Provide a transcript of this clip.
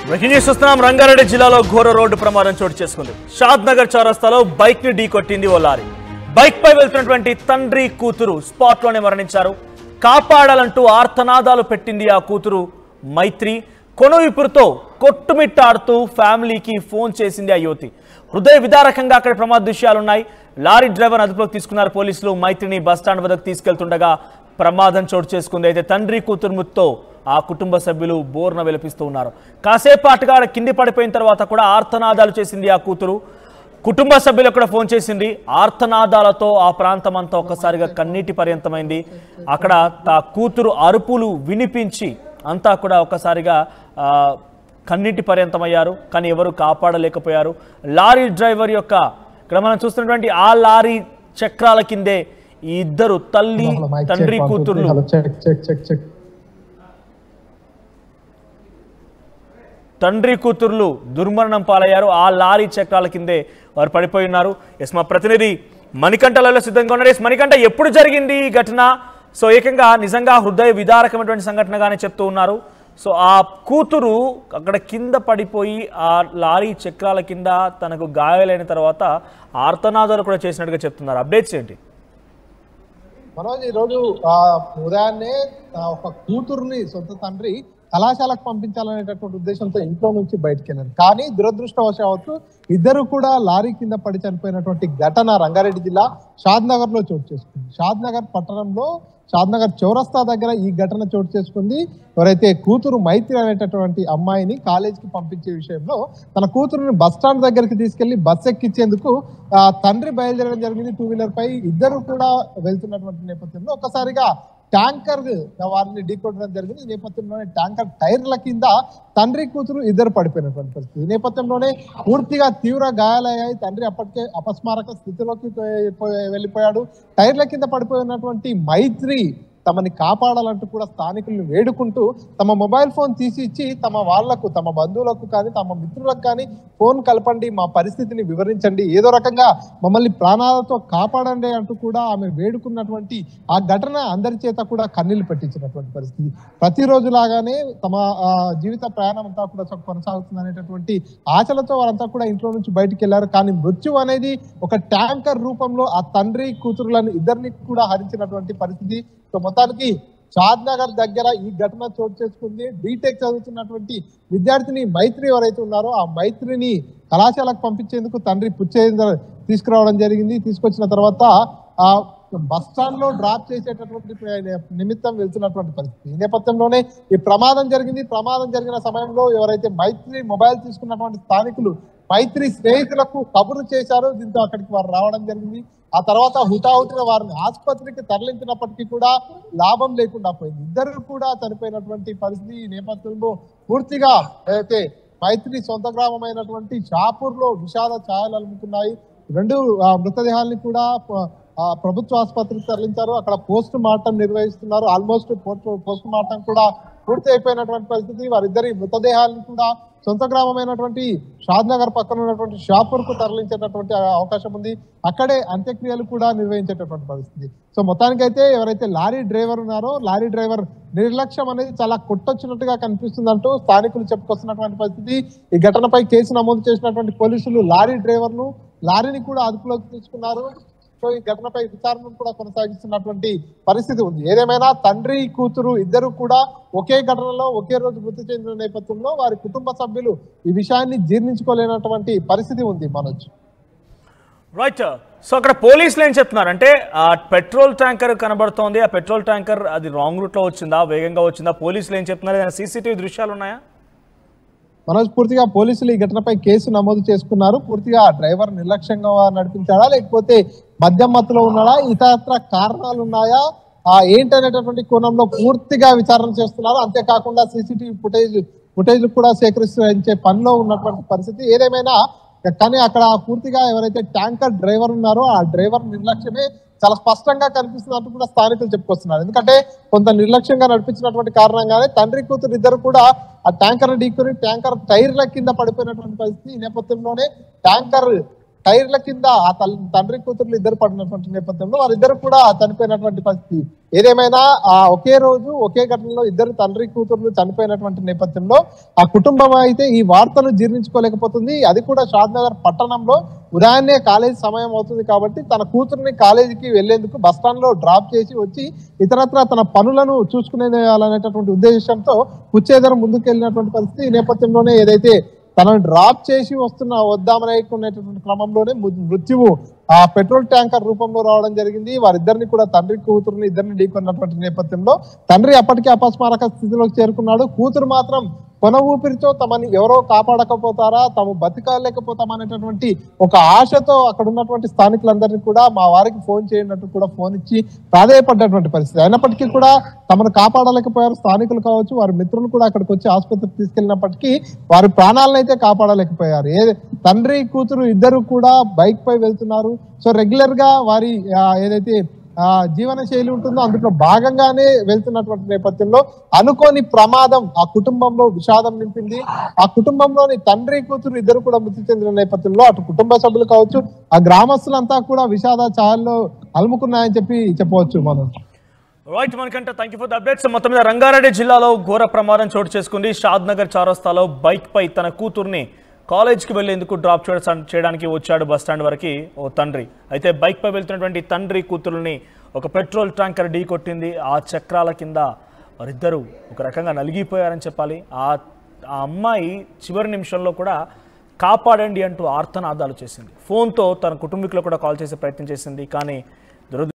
Breaking news చూస్తున్నాం. రంగారెడ్డి జిల్లాలో ఘోర రోడ్డు ప్రమాదం చోటు చేసుకుంది. షాద్ నగర్ చౌరస్తాలో బైక్ ని ఢీకొట్టింది ఓ లారీ. బైక్ పై వెళ్తున్నటువంటి తండ్రి కూతురు స్పాట్ లోనే మరణించారు. కాపాడాలంటూ ఆర్తనాదాలు పెట్టింది ఆ కూతురు మైత్రి. కొనువిపురుతో కొట్టుమిట్టాడుతూ ఫ్యామిలీకి ఫోన్ చేసింది ఆ యువతి. హృదయ విదారకంగా అక్కడ ప్రమాద దృశ్యాలున్నాయి. లారీ డ్రైవర్ అదుపులోకి తీసుకున్నారు పోలీసులు. మైత్రిని బస్టాండ్ వద్దకు తీసుకెళ్తుండగా ప్రమాదం చోటు చేసుకుంది. అయితే తండ్రి కూతురు మృతితో ఆ కుటుంబ సభ్యులు బోర్న వెలిపిస్తూ ఉన్నారు. కాసేపాటుగా కింది పడిపోయిన తర్వాత కూడా ఆర్తనాదాలు చేసింది ఆ కూతురు. కుటుంబ సభ్యులకు కూడా ఫోన్ చేసింది. ఆర్తనాదాలతో ఆ ప్రాంతం అంతా ఒక్కసారిగా కన్నీటి పర్యంతమైంది. అక్కడ తా కూతురు అరుపులు వినిపించి అంతా కూడా ఒక్కసారిగా కన్నీటి పర్యంతమయ్యారు. కానీ ఎవరు కాపాడలేకపోయారు. లారీ డ్రైవర్ యొక్క ఇక్కడ మనం చూస్తున్నటువంటి ఆ లారీ చక్రాల కిందే ఈ ఇద్దరు తల్లి తండ్రి కూతుర్లు దుర్మరణం పాలయ్యారు. ఆ లారీ చక్రాల కిందే వారు పడిపోయి ఉన్నారు. ఎస్, మా ప్రతినిధి మణికంఠలలో సిద్ధంగా ఉన్నారు. ఎస్ మణికంఠ, ఎప్పుడు జరిగింది ఈ ఘటన? సో ఏకంగా నిజంగా హృదయ విదారకమైనటువంటి సంఘటనగానే చెప్తూ ఉన్నారు. సో ఆ కూతురు అక్కడ కింద పడిపోయి ఆ లారీ చక్రాల కింద తనకు గాయాలైన తర్వాత ఆర్తనాదాలు కూడా చేసినట్టుగా చెప్తున్నారు. అప్డేట్స్ ఏంటి? మనోజ్, ఈరోజు ఉదయాన్నే ఒక కూతురుని సొంత తండ్రి కళాశాలకు పంపించాలనేటటువంటి ఉద్దేశంతో ఇంట్లో నుంచి బయటకు వెళ్ళారు. కానీ దురదృష్టవశాత్తు ఇద్దరు కూడా లారీ కింద పడి చనిపోయినటువంటి ఘటన రంగారెడ్డి జిల్లా షాద్ నగర్ లో చోటు చేసుకుంది. షాద్ నగర్ పట్టణంలో షాద్ నగర్ చౌరస్తా దగ్గర ఈ ఘటన చోటు చేసుకుంది. ఎవరైతే కూతురు మైత్రి అనేటటువంటి అమ్మాయిని కాలేజీకి పంపించే విషయంలో తన కూతురుని బస్ స్టాండ్ దగ్గరికి తీసుకెళ్లి బస్ ఎక్కించేందుకు తండ్రి బయలుదేరడం జరిగింది. 2 వీలర్ పై ఇద్దరు కూడా వెళ్తున్నటువంటి నేపథ్యంలో ఒక్కసారిగా ట్యాంకర్ వారిని ఢీకొట్టడం జరిగింది. ఈ నేపథ్యంలోనే ట్యాంకర్ టైర్ల కింద తండ్రి కూతురు ఇద్దరు పడిపోయినటువంటి పరిస్థితి. ఈ నేపథ్యంలోనే పూర్తిగా తీవ్ర గాయాలయ్యాయి. తండ్రి అప్పటికే అపస్మారక స్థితిలోకి వెళ్ళిపోయాడు. టైర్ల కింద పడిపోయినటువంటి మైత్రి తమని కాపాడాలంటూ కూడా స్థానికులను వేడుకుంటూ తమ మొబైల్ ఫోన్ తీసి ఇచ్చి తమ వాళ్లకు, తమ బంధువులకు కానీ తమ మిత్రులకు కానీ ఫోన్ కలపండి, మా పరిస్థితిని వివరించండి, ఏదో రకంగా మమ్మల్ని ప్రాణాలతో కాపాడండి అంటూ కూడా ఆమె వేడుకున్నటువంటి ఆ ఘటన అందరి చేత కూడా కన్నీళ్లు పెట్టించినటువంటి పరిస్థితి. ప్రతిరోజు లాగానే తమ జీవిత ప్రయాణం అంతా కూడా కొనసాగుతుంది అనేటటువంటి ఆశలతో వారంతా కూడా ఇంట్లో నుంచి బయటికి వెళ్లారు. కానీ మృత్యు అనేది ఒక ట్యాంకర్ రూపంలో ఆ తండ్రి కూతురులను ఇద్దరిని కూడా హరించినటువంటి పరిస్థితి. సో మొత్తానికి షాద్ నగర్ దగ్గర ఈ ఘటన చోటు చేసుకుంది. బీటెక్ చదువుతున్నటువంటి విద్యార్థిని మైత్రి ఎవరైతే ఉన్నారో ఆ మైత్రిని కళాశాలకు పంపించేందుకు తండ్రి పుచ్చేందర్ తీసుకురావడం జరిగింది. తీసుకొచ్చిన తర్వాత ఆ బస్ స్టాండ్ లో డ్రాప్ చేసేటటువంటి నిమిత్తం వెళ్తున్నటువంటి పరిస్థితి. ఈ నేపథ్యంలోనే ఈ ప్రమాదం జరిగింది. ప్రమాదం జరిగిన సమయంలో ఎవరైతే మైత్రి మొబైల్ తీసుకున్నటువంటి స్థానికులు మైత్రి స్నేహితులకు కబురు చేశారు. దీంతో అక్కడికి వారు రావడం జరిగింది. ఆ తర్వాత హుటాహుటిన వారిని ఆసుపత్రికి తరలించినప్పటికీ కూడా లాభం లేకుండా పోయింది. ఇద్దరు కూడా చనిపోయినటువంటి పరిస్థితి. ఈ నేపథ్యంలో పూర్తిగా అయితే మైత్రి సొంత గ్రామం అయినటువంటి షాపూర్ లో విషాద ఛాయలు అలుముకున్నాయి. 2 మృతదేహాలని కూడా ప్రభుత్వ ఆసుపత్రికి తరలించారు. అక్కడ పోస్ట్ మార్టం నిర్వహిస్తున్నారు. ఆల్మోస్ట్ పోస్ట్ మార్టం కూడా పూర్తి అయిపోయినటువంటి పరిస్థితి. వారిద్దరి మృతదేహాలను కూడా సొంత గ్రామమైనటువంటి షాద్ నగర్ పక్కన ఉన్నటువంటి షాపూర్ కు తరలించేటటువంటి అవకాశం ఉంది. అక్కడే అంత్యక్రియలు కూడా నిర్వహించేటటువంటి పరిస్థితి. సో మొత్తానికైతే ఎవరైతే లారీ డ్రైవర్ ఉన్నారో లారీ డ్రైవర్ నిర్లక్ష్యం అనేది చాలా కొట్టొచ్చినట్టుగా కనిపిస్తుందంటూ స్థానికులు చెప్పుకొస్తున్నటువంటి పరిస్థితి. ఈ ఘటనపై కేసు నమోదు చేసినటువంటి పోలీసులు లారీని కూడా అదుపులోకి తీసుకున్నారు. సో ఈ ఘటనపై విచారణను కూడా కొనసాగిస్తున్నటువంటి పరిస్థితి ఉంది. ఏదేమైనా తండ్రి కూతురు ఇద్దరు కూడా ఒకే ఘటనలో ఒకే రోజు మృతి చెందిన నేపథ్యంలో వారి కుటుంబ సభ్యులు ఈ విషయాన్ని జీర్ణించుకోలేనటువంటి పరిస్థితి ఉంది. మనోజ్, రైట్. సో అక్కడ పోలీసులు ఏం చెప్తున్నారు అంటే పెట్రోల్ ట్యాంకర్ కనబడుతోంది. ఆ పెట్రోల్ ట్యాంకర్ అది రాంగ్ రూట్ లో వచ్చిందా, వేగంగా వచ్చిందా? పోలీసులు ఏం చెప్తున్నారు? ఏదైనా సీసీటీవీ దృశ్యాలు ఉన్నాయా? మనోజ్, పూర్తిగా పోలీసులు ఈ ఘటనపై కేసు నమోదు చేసుకున్నారు. పూర్తిగా డ్రైవర్ నిర్లక్ష్యంగా నడిపించాడా, లేకపోతే మద్యం మత్తులో ఉన్నాడా, ఇతరత్ర కారణాలు ఉన్నాయా ఏంటనేటటువంటి కోణంలో పూర్తిగా విచారణ చేస్తున్నారు. అంతేకాకుండా సీసీటీవీ ఫుటేజ్ కూడా సేకరించే పనిలో ఉన్నటువంటి పరిస్థితి. ఏదేమైనా కానీ అక్కడ పూర్తిగా ఎవరైతే ట్యాంకర్ డ్రైవర్ ఉన్నారో ఆ డ్రైవర్ నిర్లక్ష్యమే చాలా స్పష్టంగా కనిపిస్తున్నట్టు కూడా స్థానికులు చెప్పుకొస్తున్నారు. ఎందుకంటే కొంత నిర్లక్ష్యంగా నడిపించినటువంటి కారణంగానే తండ్రి కూతురు ఇద్దరు కూడా ఆ ట్యాంకర్ ఢీకొని ట్యాంకర్ టైర్ల కింద పడిపోయినటువంటి పరిస్థితి. ఈ నేపథ్యంలోనే ట్యాంకర్ టైర్ల కింద ఆ తండ్రి కూతుర్లు ఇద్దరు పడినటువంటి నేపథ్యంలో వారిద్దరు కూడా చనిపోయినటువంటి పరిస్థితి. ఏదేమైనా ఆ ఒకే రోజు ఒకే ఘటనలో ఇద్దరు తండ్రి కూతుర్లు చనిపోయినటువంటి నేపథ్యంలో ఆ కుటుంబం అయితే ఈ వార్తను జీర్ణించుకోలేకపోతుంది. అది కూడా షాద్ నగర్ పట్టణంలో ఉదయాన్నే కాలేజీ సమయం అవుతుంది కాబట్టి తన కూతుర్ని కాలేజీకి వెళ్లేందుకు బస్టాండ్ లో డ్రాప్ చేసి వచ్చి ఇతరత్ర తన పనులను చూసుకునేయాలనేటటువంటి ఉద్దేశంతో పుచ్చేదర ముందుకు వెళ్ళినటువంటి పరిస్థితి. ఈ నేపథ్యంలోనే ఏదైతే తనను డ్రాప్ చేసి వద్దామనేటువంటి క్రమంలోనే మృత్యువు ఆ పెట్రోల్ ట్యాంకర్ రూపంలో రావడం జరిగింది. వారిద్దరిని కూడా తండ్రి కూతురుని ఇద్దరిని ఢీకొన్నటువంటి నేపథ్యంలో తండ్రి అప్పటికే అపస్మారక స్థితిలోకి చేరుకున్నాడు. కూతురు మాత్రం కొన ఊపిరితో తమని ఎవరో కాపాడకపోతారా, తాము బతికాలేకపోతామనేటటువంటి ఒక ఆశతో అక్కడ ఉన్నటువంటి స్థానికులందరినీ కూడా మా వారికి ఫోన్ చేయనట్టు కూడా ఫోన్ ఇచ్చి ప్రాధేయపడ్డటువంటి పరిస్థితి. అయినప్పటికీ కూడా తమను కాపాడలేకపోయారు. స్థానికులు కావచ్చు, వారి మిత్రులు కూడా అక్కడికి వచ్చి ఆసుపత్రికి తీసుకెళ్లినప్పటికీ వారి ప్రాణాలను అయితే కాపాడలేకపోయారు. తండ్రి కూతురు ఇద్దరు కూడా బైక్ పై వెళ్తున్నారు. సో రెగ్యులర్ గా వారి ఏదైతే జీవన శైలి ఉంటుందో అందులో భాగంగానే వెళ్తున్నటువంటి నేపథ్యంలో అనుకోని ప్రమాదం ఆ కుటుంబంలో విషాదం నింపింది. ఆ కుటుంబంలోని తండ్రి కూతురు ఇద్దరు కూడా మృతి చెందిన నేపథ్యంలో అటు కుటుంబ సభ్యులు కావచ్చు, ఆ గ్రామస్తులంతా కూడా విషాద ఛాయల్లో అలుముకున్నాయని చెప్పవచ్చు. మనం రైట్ మనకంటే thank you for the updates. మొత్తం మీద రంగారెడ్డి జిల్లాలో ఘోర ప్రమాదం చోటు చేసుకుంది. షాద్ నగర్ చౌరస్తాలో బైక్ పై తన కూతుర్ని కాలేజ్కి వెళ్లేందుకు డ్రాప్ చేయడానికి వచ్చాడు బస్టాండ్ వరకు ఓ తండ్రి. అయితే బైక్ పై వెళ్తున్నటువంటి తండ్రి కూతురుని ఒక పెట్రోల్ ట్యాంకర్ ఢీ కొట్టింది. ఆ చక్రాల కింద వారిద్దరూ ఒక రకంగా నలిగిపోయారని చెప్పాలి. ఆ అమ్మాయి చివరి నిమిషంలో కూడా కాపాడండి అంటూ ఆర్తనాదాలు చేసింది. ఫోన్తో తన కుటుంబీకులు కూడా కాల్ చేసే ప్రయత్నం చేసింది. కానీ